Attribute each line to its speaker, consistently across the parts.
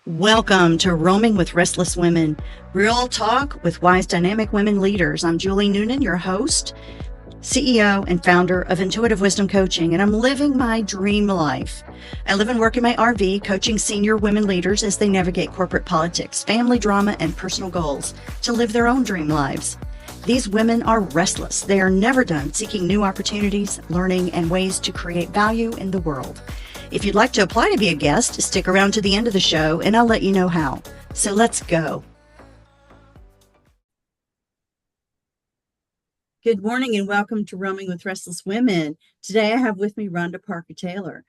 Speaker 1: Welcome to Roaming with Restless Women, real talk with wise, dynamic women leaders. I'm Julie Noonan, your host, CEO, and founder of Intuitive Wisdom Coaching, and I'm living my dream life. I live and work in my RV, coaching senior women leaders as they navigate corporate politics, family drama, and personal goals to live their own dream lives. These women are restless. They are never done seeking new opportunities, learning, and ways to create value in the world. If you'd like to apply to be a guest, stick around to the end of the show and I'll let you know how. So let's go. Good morning and welcome to Roaming with Restless Women. Today I have with me Rhonda Parker Taylor.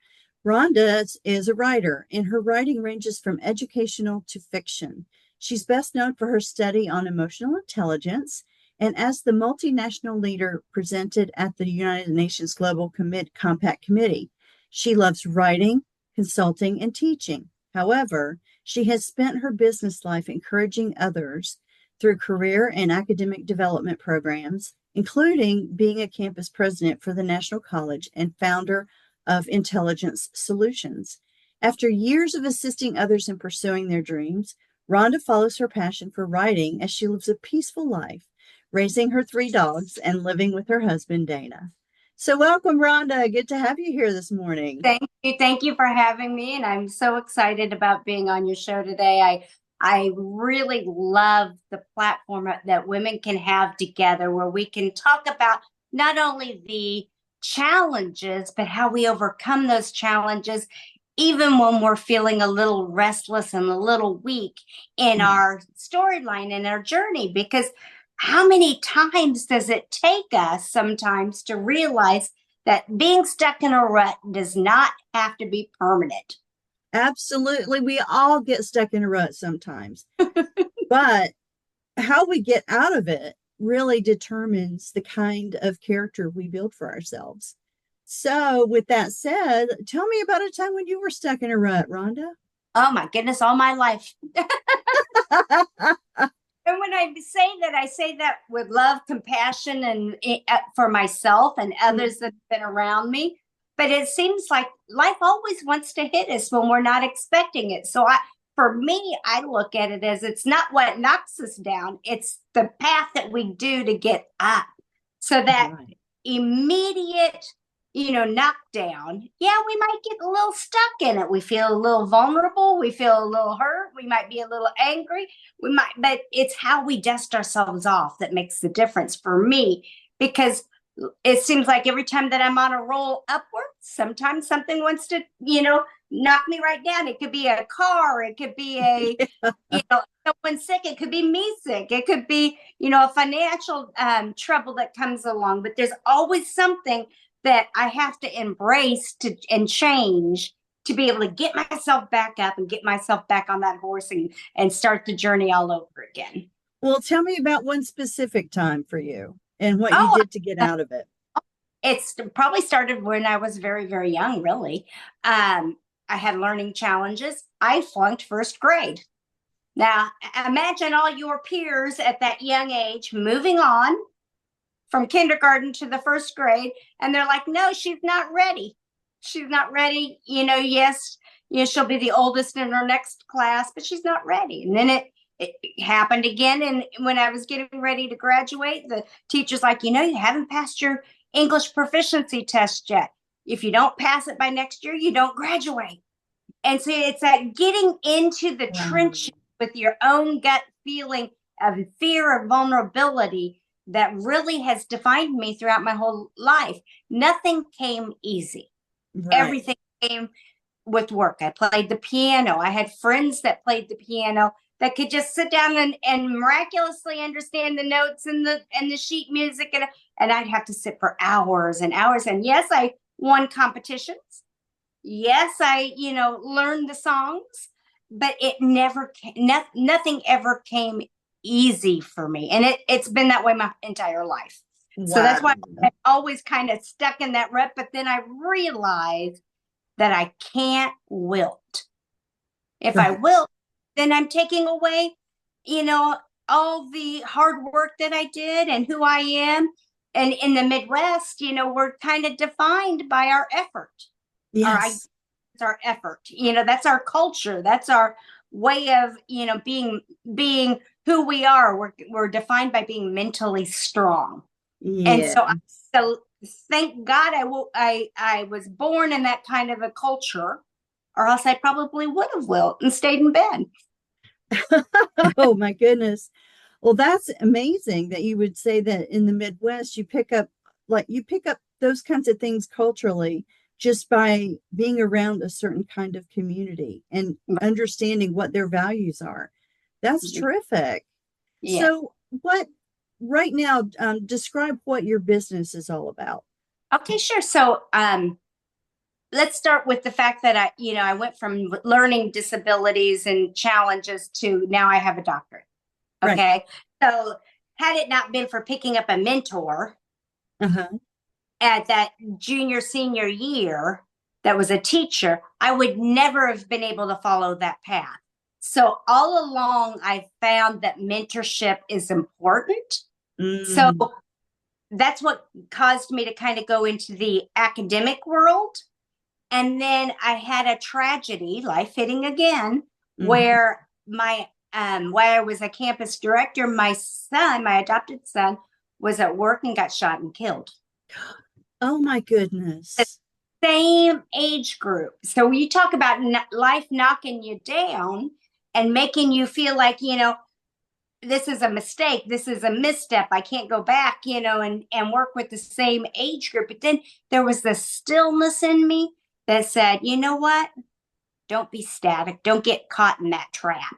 Speaker 1: Rhonda is a writer, and her writing ranges from educational to fiction. She's best known for her study on emotional intelligence and as the multinational leader presented at the United Nations Global Compact Committee. She loves writing, consulting, and teaching. However, she has spent her business life encouraging others through career and academic development programs, including being a campus president for the National College and founder of Intelligence Solutions. After years of assisting others in pursuing their dreams, Rhonda follows her passion for writing as she lives a peaceful life, raising her 3 dogs and living with her husband, Dana. So welcome, Rhonda. Good to have you here this morning.
Speaker 2: Thank you. Thank you for having me. And I'm so excited about being on your show today. I really love the platform that women can have together where we can talk about not only the challenges, but how we overcome those challenges, even when we're feeling a little restless and a little weak in our storyline and our journey. Because how many times does it take us sometimes to realize that being stuck in a rut does not have to be permanent?
Speaker 1: Absolutely. We all get stuck in a rut sometimes. But how we get out of it really determines the kind of character we build for ourselves. So, with that said, tell me about a time when you were stuck in a rut, Rhonda.
Speaker 2: Oh my goodness, all my life. And when I say that with love, compassion, and for myself and others that have been around me. But it seems like life always wants to hit us when we're not expecting it. So for me, I look at it as it's not what knocks us down. It's the path that we do to get up. So that immediate, knockdown, yeah, we might get a little stuck in it. We feel a little vulnerable. We feel a little hurt. We might be a little angry. But it's how we dust ourselves off that makes the difference for me, because it seems like every time that I'm on a roll upwards, sometimes something wants to, knock me right down. It could be a car. It could be someone sick. It could be me sick. It could be, a financial trouble that comes along. But there's always something that I have to embrace and change to be able to get myself back up and get myself back on that horse and start the journey all over again.
Speaker 1: Well, tell me about one specific time for you and what you did to get out of it.
Speaker 2: It's probably started when I was very, very young, really. I had learning challenges. I flunked first grade. Now, imagine all your peers at that young age moving on from kindergarten to the first grade, and they're like, no, she's not ready. She's not ready. Yes, she'll be the oldest in her next class, but she's not ready. And then it happened again. And when I was getting ready to graduate, the teacher's like, you haven't passed your English proficiency test yet. If you don't pass it by next year, you don't graduate. And so it's that getting into the trenches with your own gut feeling of fear of vulnerability that really has defined me throughout my whole life. Nothing came easy. Right. Everything came with work. I played the piano. I had friends that played the piano that could just sit down and miraculously understand the notes and the sheet music. And I'd have to sit for hours and hours. And yes, I won competitions. Yes, I, learned the songs, but it never came, nothing ever came easy for me. And it's been that way my entire life. Wow. So that's why I'm always kind of stuck in that rut. But then I realized that I can't wilt. If I wilt, then I'm taking away, all the hard work that I did and who I am. And in the Midwest, we're kind of defined by our effort. Yes. It's our effort. That's our culture. That's way of, being who we are. We're defined by being mentally strong. And
Speaker 1: Yeah.
Speaker 2: so thank God I was born in that kind of a culture, or else I probably would have wilt and stayed in bed.
Speaker 1: Oh my goodness. Well, that's amazing that you would say that in the Midwest you pick up those kinds of things culturally just by being around a certain kind of community and understanding what their values are. That's terrific.
Speaker 2: Yeah.
Speaker 1: So, what right now, describe what your business is all about.
Speaker 2: Okay, sure. So, let's start with the fact that I went from learning disabilities and challenges to now I have a doctorate.
Speaker 1: Right.
Speaker 2: Okay. So, had it not been for picking up a mentor
Speaker 1: Uh-huh.
Speaker 2: at that senior year that was a teacher, I would never have been able to follow that path. So, all along, I found that mentorship is important. So,
Speaker 1: Mm,
Speaker 2: that's what caused me to kind of go into the academic world. And then I had a tragedy, life hitting again,
Speaker 1: mhm.
Speaker 2: where while I was a campus director, my adopted son, was at work and got shot and killed.
Speaker 1: Oh my
Speaker 2: The
Speaker 1: goodness.
Speaker 2: same age group. So you talk about life knocking you down and making you feel like, this is a mistake, this is a misstep, I can't go back, and work with the same age group. But then there was this stillness in me that said, you know what, don't be static, don't get caught in that trap.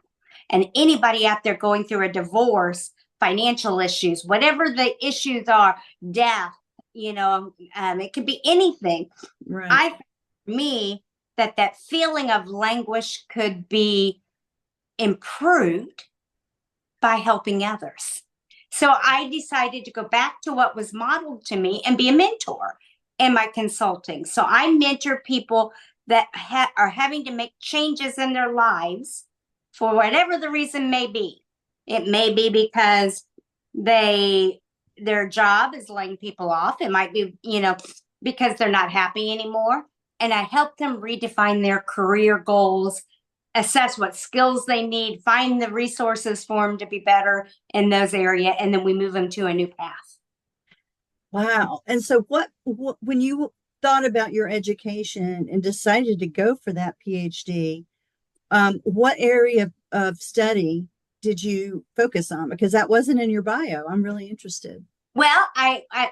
Speaker 2: And anybody out there going through a divorce, financial issues, whatever the issues are, death, it could be anything.
Speaker 1: Right.
Speaker 2: I me that feeling of languish could be improved by helping others. So I decided to go back to what was modeled to me and be a mentor in my consulting. So I mentor people that are having to make changes in their lives for whatever the reason may be. It may be because their job is laying people off. It might be, because they're not happy anymore. And I help them redefine their career goals, assess what skills they need, find the resources for them to be better in those areas, and then we move them to a new path.
Speaker 1: Wow. And so when you thought about your education and decided to go for that PhD, what area of study did you focus on? Because that wasn't in your bio. I'm really interested.
Speaker 2: Well,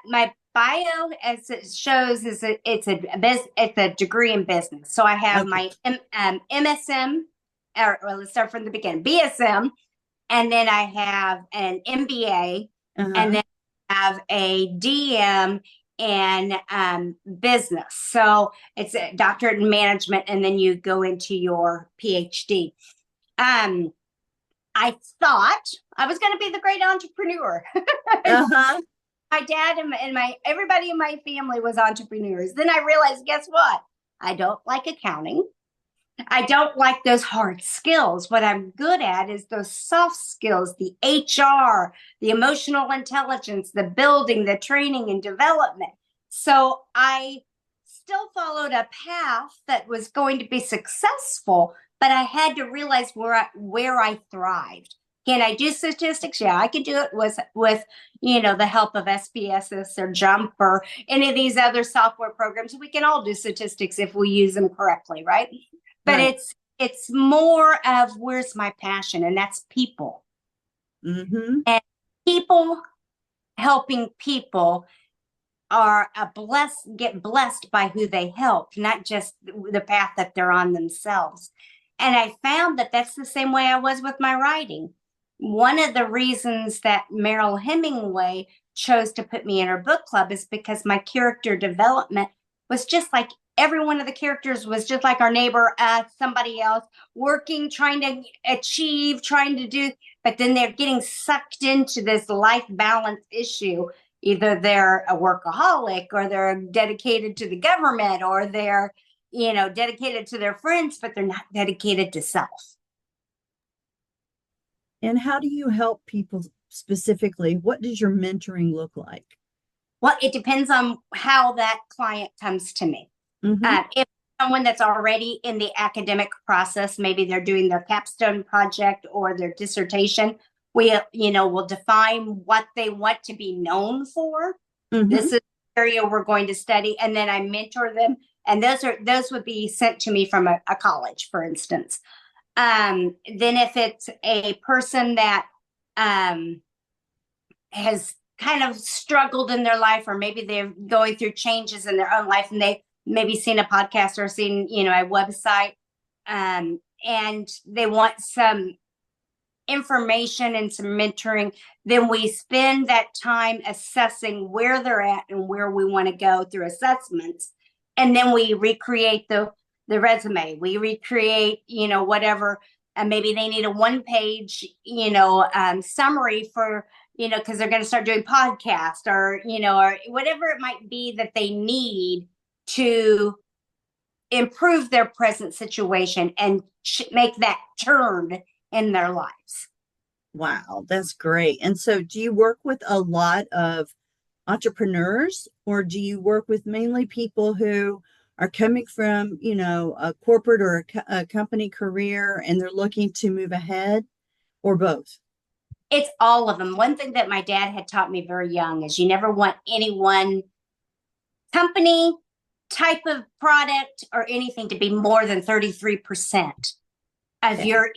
Speaker 2: my bio, as it shows, it's a degree in business. So I have
Speaker 1: Okay.
Speaker 2: my MSM, or let's start from the beginning, BSM, and then I have an MBA, and
Speaker 1: Uh-huh.
Speaker 2: then I have a DM in business. So it's a doctorate in management, and then you go into your PhD. Um, I thought I was going to be the great entrepreneur.
Speaker 1: Uh-huh.
Speaker 2: My dad and my everybody in my family was entrepreneurs. Then I realized, guess what? I don't like accounting. I don't like those hard skills. What I'm good at is those soft skills, the HR, the emotional intelligence, the building, the training and development. So I still followed a path that was going to be successful, but I had to realize where I thrived. Can I do statistics? Yeah, I could do it with the help of SPSS or Jump or any of these other software programs. We can all do statistics if we use them correctly, right? But
Speaker 1: Right.
Speaker 2: it's more of where's my passion, and that's people.
Speaker 1: Mm-hmm.
Speaker 2: And people helping people are get blessed by who they help, not just the path that they're on themselves. And I found that that's the same way I was with my writing. One of the reasons that Merrill Hemingway chose to put me in her book club is because my character development was just like every one of the characters was just like our neighbor, somebody else, working, trying to achieve, trying to do, but then they're getting sucked into this life balance issue. Either they're a workaholic, or they're dedicated to the government, or they're dedicated to their friends, but they're not dedicated to self.
Speaker 1: And how do you help people specifically? What does your mentoring look like?
Speaker 2: Well, it depends on how that client comes to me.
Speaker 1: Mm-hmm.
Speaker 2: If someone that's already in the academic process, maybe they're doing their capstone project or their dissertation, we'll define what they want to be known for.
Speaker 1: Mm-hmm.
Speaker 2: This is the area we're going to study, and then I mentor them, and those would be sent to me from a college, for instance. Then if it's a person that has kind of struggled in their life, or maybe they're going through changes in their own life, and they maybe seen a podcast or seen a website, and they want some information and some mentoring, then we spend that time assessing where they're at and where we want to go through assessments. And then we recreate the resume. We recreate, whatever, and maybe they need a 1-page, summary for, because they're going to start doing podcast, or, or whatever it might be that they need to improve their present situation and make that turn in their lives.
Speaker 1: Wow, that's great. And so do you work with a lot of entrepreneurs, or do you work with mainly people who are coming from, a corporate or a company career and they're looking to move ahead, or both?
Speaker 2: It's all of them. One thing that my dad had taught me very young is you never want any one company, type of product, or anything to be more than 33% of your.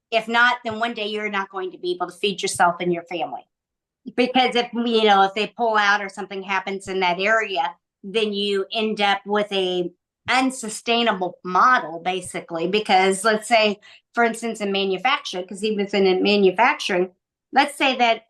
Speaker 2: If not, then one day you're not going to be able to feed yourself and your family. Because if they pull out or something happens in that area, then you end up with a unsustainable model, basically. Because let's say, for instance, in manufacturing, because he was in manufacturing, let's say that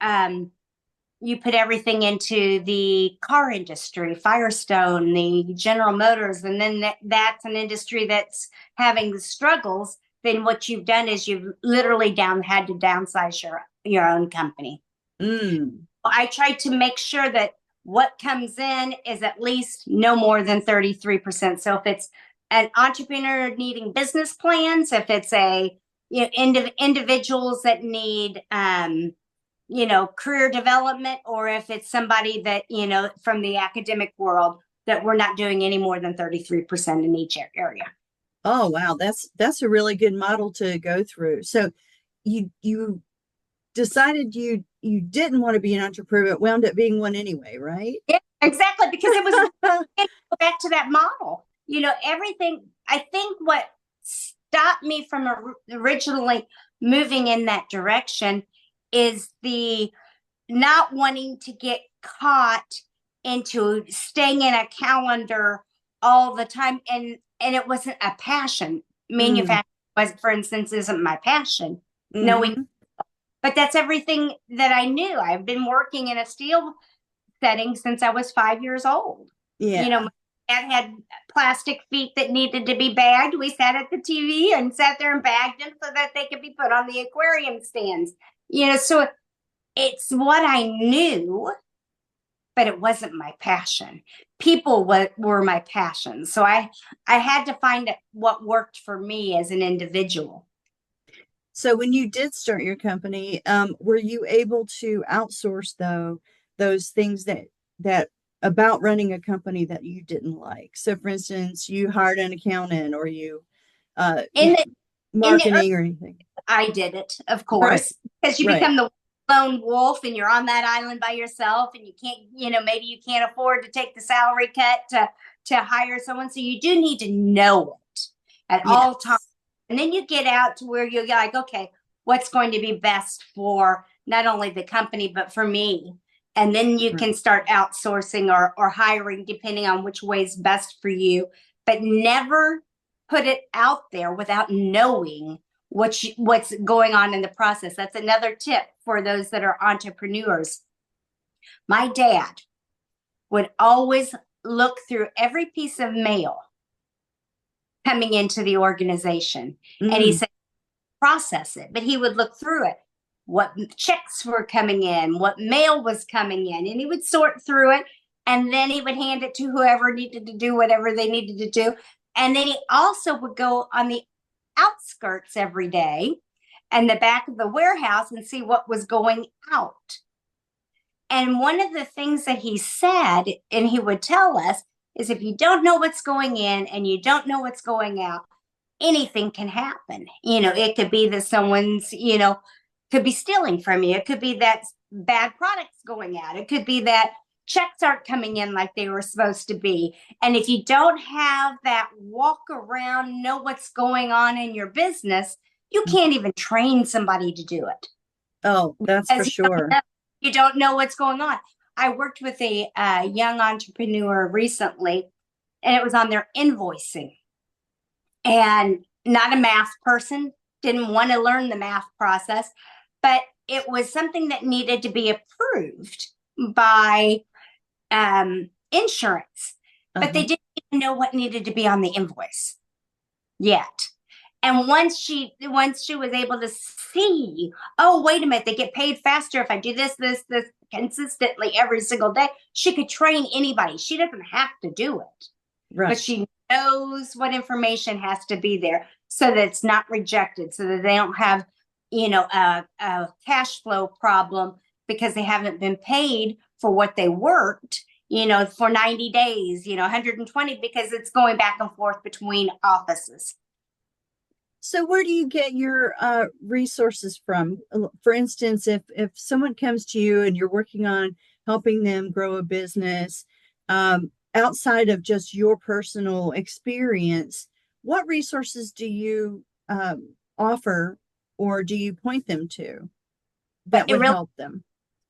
Speaker 2: you put everything into the car industry, Firestone, the General Motors, and then that's an industry that's having the struggles. Then what you've done is you've literally had to downsize your own company. I try to make sure that what comes in is at least no more than 33%. So if it's an entrepreneur needing business plans, if it's individuals that need career development, or if it's somebody that from the academic world, that we're not doing any more than 33% in each area.
Speaker 1: Oh, wow. That's a really good model to go through. So you decided you didn't want to be an entrepreneur, but wound up being one anyway, right?
Speaker 2: Yeah, exactly. Because it was back to that model. Everything, I think what stopped me from originally moving in that direction is the not wanting to get caught into staying in a calendar all the time. And it wasn't a passion. Manufacturing was, for instance, isn't my passion. Knowing, but that's everything that I knew. I've been working in a steel setting since I was 5 years old.
Speaker 1: Yeah.
Speaker 2: My dad had plastic feet that needed to be bagged. We sat at the TV and sat there and bagged them so that they could be put on the aquarium stands. So it's what I knew, but it wasn't my passion. People were my passion. So I had to find what worked for me as an individual.
Speaker 1: So when you did start your company, were you able to outsource those things that about running a company that you didn't like? So for instance, you hired an accountant, or you marketing or anything?
Speaker 2: I did it, of course, because you become the lone wolf and you're on that island by yourself, and you can't, maybe you can't afford to take the salary cut to hire someone. So you do need to know it at all times. And then you get out to where you're like, okay, what's going to be best for not only the company, but for me? And then you can start outsourcing or hiring, depending on which way is best for you. But never put it out there without knowing what's going on in the process. That's another tip for those that are entrepreneurs. My dad would always look through every piece of mail coming into the organization. And he said, process it. But he would look through it. What checks were coming in, what mail was coming in, and he would sort through it. And then he would hand it to whoever needed to do whatever they needed to do. And then he also would go on the outskirts every day and the back of the warehouse and see what was going out. And one of the things that he said, and he would tell us, is if you don't know what's going in and you don't know what's going out, anything can happen. It could be that someone's, could be stealing from you. It could be that bad products going out. It could be that checks aren't coming in like they were supposed to be. And if you don't have that walk around, know what's going on in your business, you can't even train somebody to do it.
Speaker 1: Oh, that's for
Speaker 2: As
Speaker 1: sure.
Speaker 2: you don't know what's going on. I worked with a young entrepreneur recently, and it was on their invoicing. And not a math person, didn't want to learn the math process, but it was something that needed to be approved by insurance, but they didn't even know what needed to be on the invoice yet. And once she was able to see, oh, wait a minute, they get paid faster if I do this consistently every single day. She could train anybody. She doesn't have to do it,
Speaker 1: Right.
Speaker 2: but she knows what information has to be there so that it's not rejected, so that they don't have, a cash flow problem because they haven't been paid for what they worked, for 90 days, 120, because it's going back and forth between offices.
Speaker 1: So where do you get your resources from? For instance, if someone comes to you and you're working on helping them grow a business, outside of just your personal experience, what resources do you offer or do you point them to that would help them?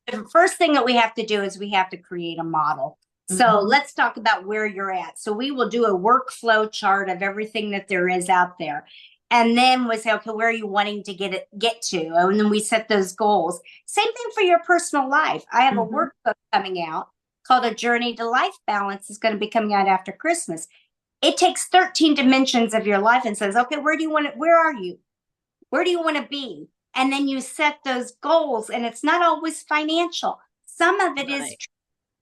Speaker 2: The first thing that we have to do is we have to create a model. So let's talk about where you're at. So we will do a workflow chart of everything that there is out there. And then we say, okay, where are you wanting to get to? And then we set those goals. Same thing for your personal life. I have a workbook coming out called A Journey to Life Balance. It's going to be coming out after Christmas. It takes 13 dimensions of your life and says, okay, where are you? Where do you want to be? And then you set those goals, and it's not always financial. Some of it is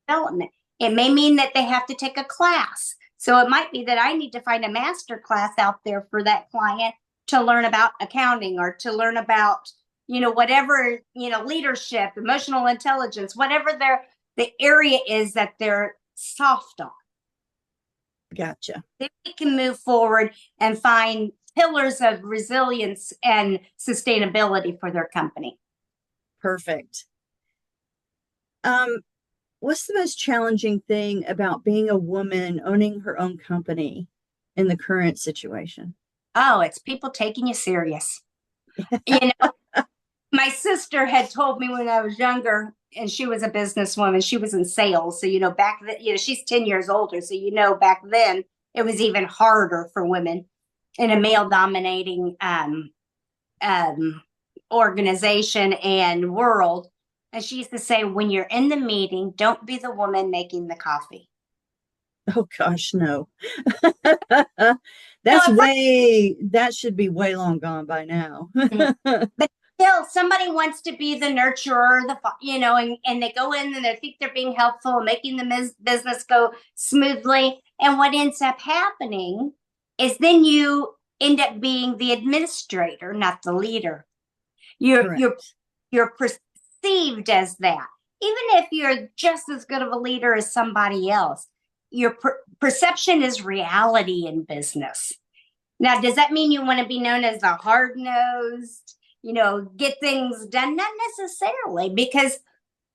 Speaker 2: development. It may mean that they have to take a class. So it might be that I need to find a master class out there for that client to learn about accounting or to learn about, whatever, leadership, emotional intelligence, whatever the area is that they're soft on.
Speaker 1: Gotcha.
Speaker 2: Then we can move forward and find pillars of resilience and sustainability for their company.
Speaker 1: Perfect. What's the most challenging thing about being a woman owning her own company in the current situation?
Speaker 2: Oh, it's people taking you serious. My sister had told me when I was younger, and she was a businesswoman, she was in sales. So, back then, she's 10 years older. So, back then it was even harder for women in a male dominating organization and world. And she used to say, when you're in the meeting, don't be the woman making the coffee.
Speaker 1: Oh gosh, no. That should be way long gone by now.
Speaker 2: But still, somebody wants to be the nurturer, and they go in and they think they're being helpful, making the business go smoothly. And what ends up happening is then you end up being the administrator, not the leader. You're perceived as that. Even if you're just as good of a leader as somebody else, your perception is reality in business. Now, does that mean you want to be known as the hard-nosed, get things done? Not necessarily, because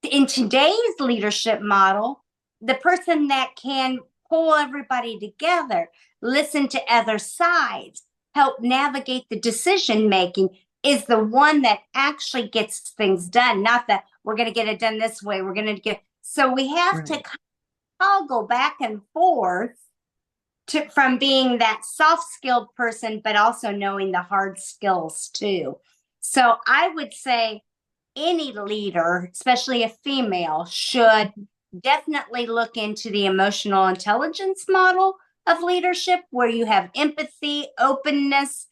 Speaker 2: in today's leadership model, the person that can pull everybody together, listen to other sides, help navigate the decision making is the one that actually gets things done, not that we're going to get it done this way. We're going to get, so we have to all go back and forth from being that soft-skilled person, but also knowing the hard skills too. So I would say any leader, especially a female, should definitely look into the emotional intelligence model of leadership, where you have empathy, openness,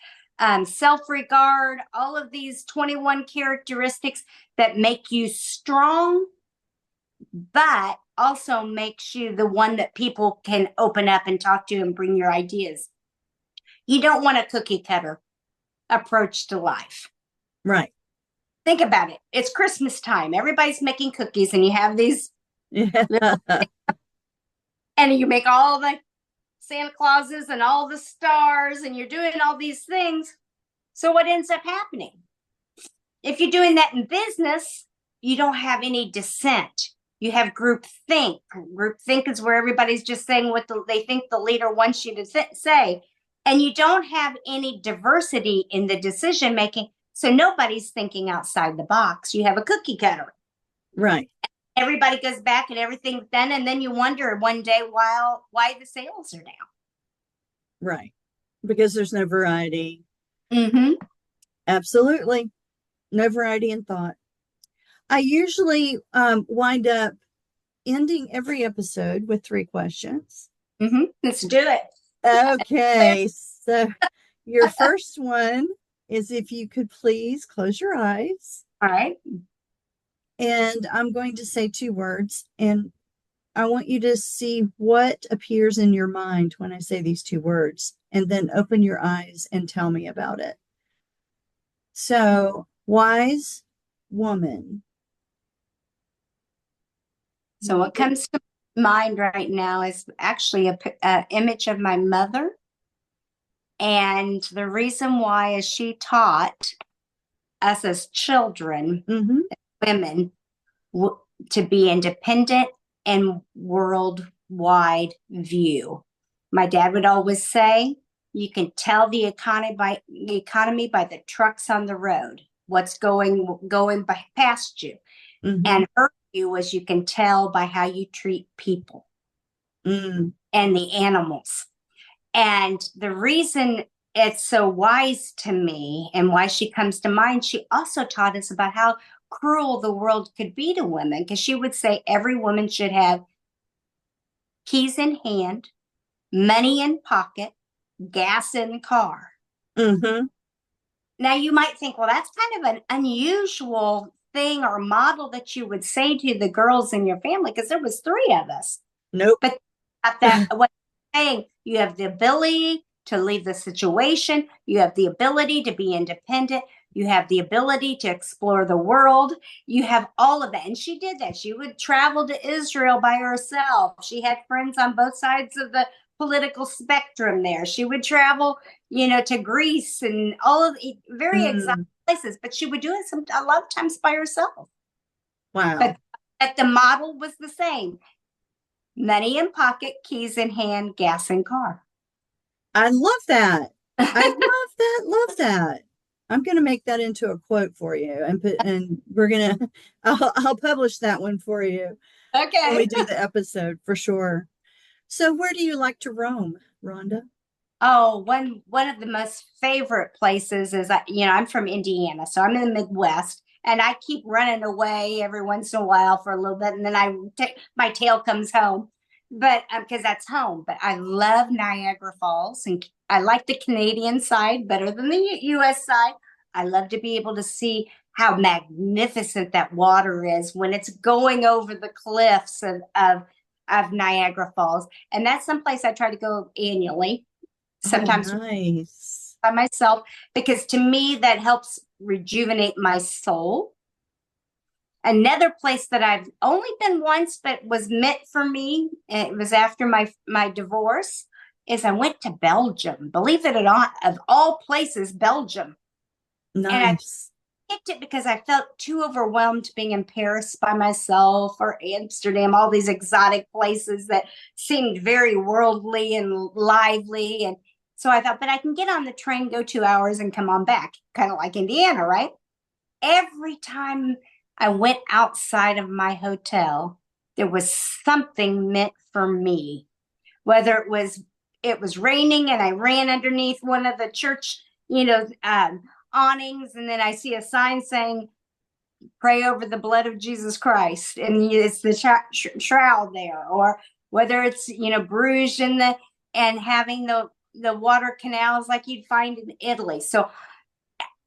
Speaker 2: self-regard, all of these 21 characteristics that make you strong, but also makes you the one that people can open up and talk to and bring your ideas. You don't want a cookie cutter approach to life.
Speaker 1: Right.
Speaker 2: Think about it. It's Christmas time. Everybody's making cookies, and you have these little and you make all the Santa Clauses and all the stars, and you're doing all these things. So what ends up happening? If you're doing that in business, you don't have any dissent. You have group think. Group think is where everybody's just saying what they think the leader wants you to say. And you don't have any diversity in the decision making. So nobody's thinking outside the box. You have a cookie cutter.
Speaker 1: Right.
Speaker 2: Everybody goes back and everything's done. And then you wonder one day why the sales are down.
Speaker 1: Right. Because there's no variety.
Speaker 2: Mm-hmm.
Speaker 1: Absolutely. No variety in thought. I usually wind up ending every episode with 3 questions.
Speaker 2: Mm-hmm. Let's do it.
Speaker 1: Okay. So your first one is if you could please close your eyes.
Speaker 2: All right.
Speaker 1: And I'm going to say 2 words, and I want you to see what appears in your mind when I say these 2 words, and then open your eyes and tell me about it. So, wise woman.
Speaker 2: So what comes to mind right now is actually a image of my mother. And the reason why is she taught us as children,
Speaker 1: Mm-hmm.
Speaker 2: women, to be independent and worldwide view. My dad would always say, you can tell the economy by the trucks on the road, what's going by past you.
Speaker 1: Mm-hmm.
Speaker 2: And her view was you can tell by how you treat people and the animals. And the reason it's so wise to me and why she comes to mind, she also taught us about how cruel the world could be to women, because she would say every woman should have keys in hand, money in pocket, gas in car.
Speaker 1: Mm-hmm.
Speaker 2: Now you might think, well, that's kind of an unusual thing or model that you would say to the girls in your family, because there was 3 of us.
Speaker 1: Nope.
Speaker 2: But that what I'm saying, you have the ability to leave the situation, you have the ability to be independent, you have the ability to explore the world, you have all of that. And she did that. She would travel to Israel by herself. She had friends on both sides of the political spectrum there. She would travel, to Greece and all of the very exotic places, but she would do it a lot of times by herself.
Speaker 1: Wow.
Speaker 2: But the model was the same. Money in pocket, keys in hand, gas in car.
Speaker 1: I love that. I love that. Love that. I'm going to make that into a quote for you, and we're going to, I'll publish that one for you.
Speaker 2: Okay.
Speaker 1: When we do the episode for sure. So where do you like to roam, Rhonda?
Speaker 2: Oh, one of the most favorite places is, I'm from Indiana, so I'm in the Midwest, and I keep running away every once in a while for a little bit, and then my tail comes home. But because that's home. But I love Niagara Falls, and I like the Canadian side better than the U.S. side. I love to be able to see how magnificent that water is when it's going over the cliffs of Niagara Falls, and that's someplace I try to go annually. Sometimes
Speaker 1: nice.
Speaker 2: By myself, because to me that helps rejuvenate my soul. Another place that I've only been once but was meant for me, and it was after my divorce, is I went to Belgium. Believe it or not, of all places, Belgium.
Speaker 1: Nice.
Speaker 2: And I picked it because I felt too overwhelmed being in Paris by myself, or Amsterdam, all these exotic places that seemed very worldly and lively. And so I thought, but I can get on the train, go 2 hours and come on back, kind of like Indiana, right? Every time I went outside of my hotel, there was something meant for me. Whether it was raining and I ran underneath one of the church, awnings, and then I see a sign saying, "Pray over the blood of Jesus Christ," and it's the shroud there. Or whether it's Bruges and having the water canals like you'd find in Italy. So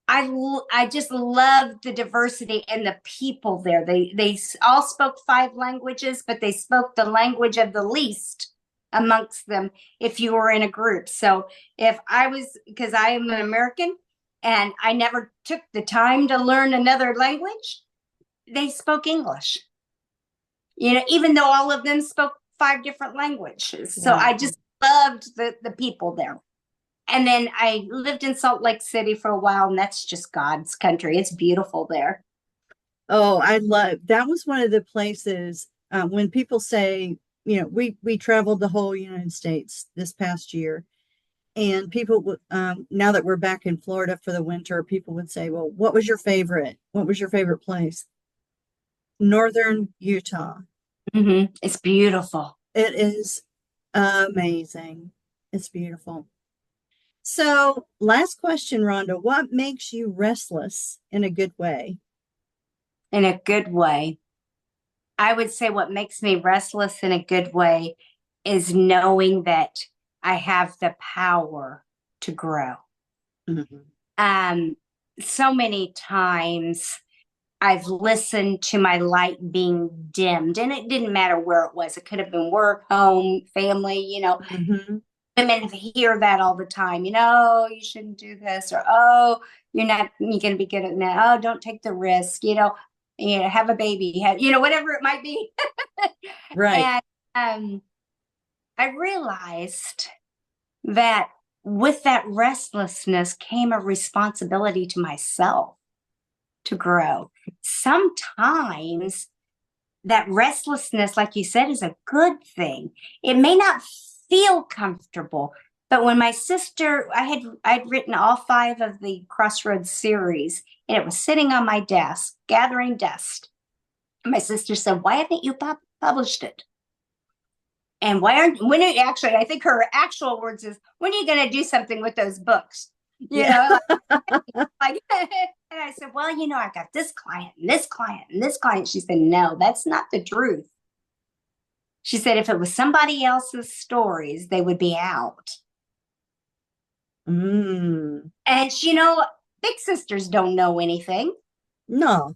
Speaker 2: I just love the diversity and the people there. They all spoke 5 languages, but they spoke the language of the least amongst them if you were in a group. So because I am an American and I never took the time to learn another language, they spoke English. Even though all of them spoke 5 different languages. So I
Speaker 1: Wow.
Speaker 2: just loved the people there. And then I lived in Salt Lake City for a while, and that's just God's country. It's beautiful there.
Speaker 1: Oh, I love that was one of the places when people say, we traveled the whole United States this past year, and people would now that we're back in Florida for the winter, people would say, "Well, what was your favorite? What was your favorite place?" Northern Utah.
Speaker 2: It's beautiful.
Speaker 1: It is amazing. It's beautiful. So, last question, Rhonda. What makes you restless in a good way?
Speaker 2: In a good way. I would say what makes me restless in a good way is knowing that I have the power to grow.
Speaker 1: Mhm.
Speaker 2: Um, so many times I've listened to my light being dimmed, and it didn't matter where it was. It could have been work, home, family,
Speaker 1: Mhm.
Speaker 2: women hear that all the time, you shouldn't do this, or, oh, you're going to be good at that. Oh, don't take the risk, have a baby, whatever it might be.
Speaker 1: Right.
Speaker 2: And I realized that with that restlessness came a responsibility to myself to grow. Sometimes that restlessness, like you said, is a good thing. It may not feel comfortable, but when my sister, I'd written all 5 of the Crossroads series, and it was sitting on my desk, gathering dust. My sister said, "Why haven't you published it? And actually, I think her actual words is, when are you going to do something with those books?" You
Speaker 1: Yeah.
Speaker 2: know, like, and I said, "Well, I got this client and this client and this client." She said, "No, that's not the truth." She said, "If it was somebody else's stories, they would be out."
Speaker 1: Mm.
Speaker 2: And big sisters don't know anything.
Speaker 1: No,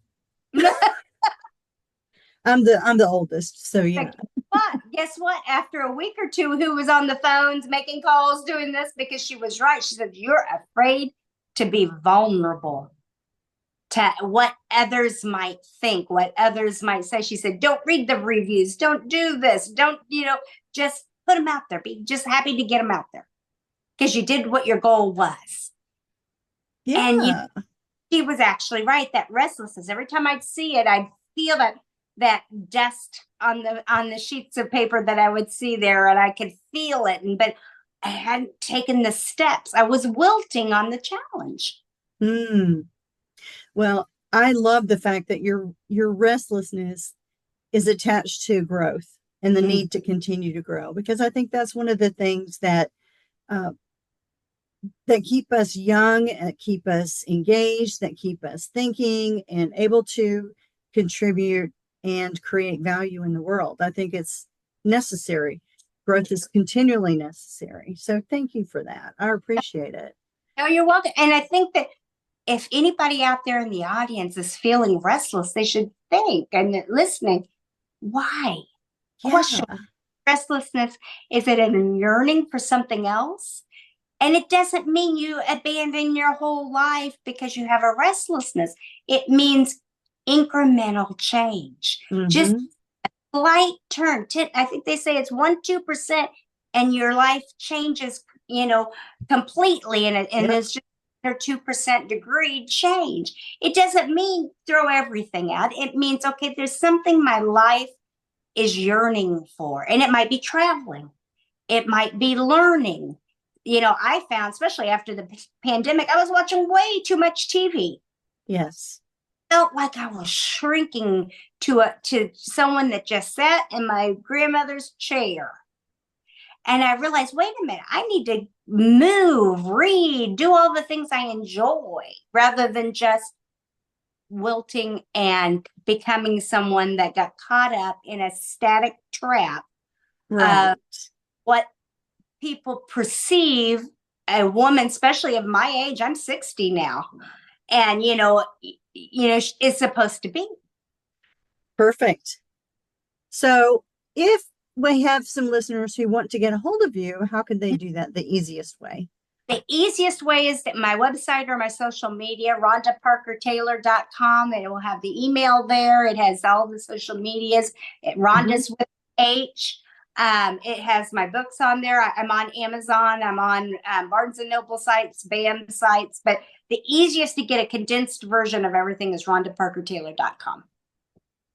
Speaker 1: I'm the oldest, so yeah.
Speaker 2: But guess what? After a week or two, who was on the phones, making calls, doing this, because she was right. She said, "You're afraid to be vulnerable to what others might think, what others might say." She said, "Don't read the reviews. Don't do this. Don't, just put them out there. Be just happy to get them out there because you did what your goal was." And
Speaker 1: Yeah.
Speaker 2: she was actually right. That restlessness, every time I'd see it, I'd feel that dust on the sheets of paper that I would see there, and I could feel it. But I hadn't taken the steps. I was wilting on the challenge.
Speaker 1: Hmm. Well, I love the fact that your restlessness is attached to growth and the
Speaker 2: Mm.
Speaker 1: need to continue to grow, because I think that's one of the things uh, that keep us young and keep us engaged, that keep us thinking and able to contribute and create value in the world. I think it's necessary. Growth is continually necessary. So thank you for that. I appreciate it.
Speaker 2: Oh, you're welcome. And I think that if anybody out there in the audience is feeling restless, they should think and they're listening. Why? Question
Speaker 1: Yeah.
Speaker 2: restlessness. Is it a yearning for something else? And it doesn't mean you abandon your whole life because you have a restlessness. It means incremental change. Just
Speaker 1: Mm-hmm.
Speaker 2: slight turn. I think they say it's 1-2%, and your life changes, completely. And
Speaker 1: Yep.
Speaker 2: it's just a 2% degree change. It doesn't mean throw everything out. It means, okay, there's something my life is yearning for, and it might be traveling. It might be learning. I found, especially after the pandemic, I was watching way too much TV.
Speaker 1: Yes.
Speaker 2: Felt like I was shrinking to someone that just sat in my grandmother's chair. And I realized, wait a minute, I need to move, read, do all the things I enjoy rather than just wilting and becoming someone that got caught up in a static trap of
Speaker 1: Right.
Speaker 2: what people perceive a woman, especially of my age. I'm 60 now, and is supposed to be.
Speaker 1: Perfect. So if we have some listeners who want to get a hold of you, how can they do that the easiest way?
Speaker 2: The easiest way is that my website or my social media, rhondaparkertaylor.com, and it will have the email there. It has all the social medias.
Speaker 1: Mhm.
Speaker 2: Rhonda's with H. It has my books on there. I'm on Amazon. I'm on Barnes and Noble sites, BAM sites. But the easiest to get a condensed version of everything is RhondaParkerTaylor.com.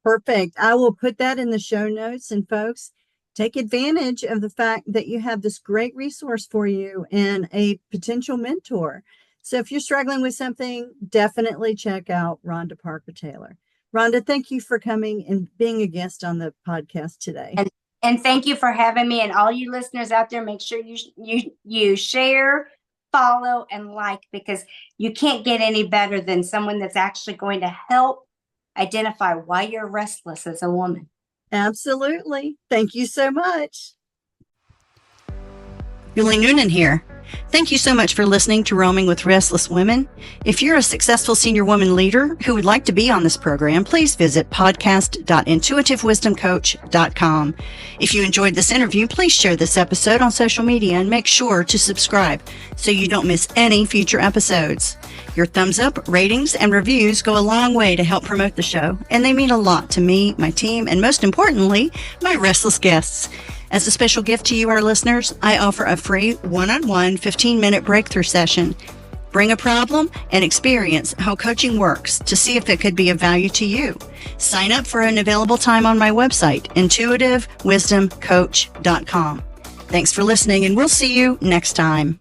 Speaker 1: Perfect. I will put that in the show notes. And folks, take advantage of the fact that you have this great resource for you and a potential mentor. So if you're struggling with something, definitely check out Rhonda Parker Taylor. Rhonda, thank you for coming and being a guest on the podcast today.
Speaker 2: And thank you for having me. And all you listeners out there, make sure you share, follow, and like, because you can't get any better than someone that's actually going to help identify why you're restless as a woman.
Speaker 1: Absolutely. Thank you so much. Julie Noonan here. Thank you so much for listening to Roaming with Restless Women. If you're a successful senior woman leader who would like to be on this program, please visit podcast.intuitivewisdomcoach.com. If you enjoyed this interview, please share this episode on social media and make sure to subscribe so you don't miss any future episodes. Your thumbs up, ratings, and reviews go a long way to help promote the show, and they mean a lot to me, my team, and most importantly, my restless guests. As a special gift to you, our listeners, I offer a free one-on-one 15-minute breakthrough session. Bring a problem and experience how coaching works to see if it could be of value to you. Sign up for an available time on my website, intuitivewisdomcoach.com. Thanks for listening, and we'll see you next time.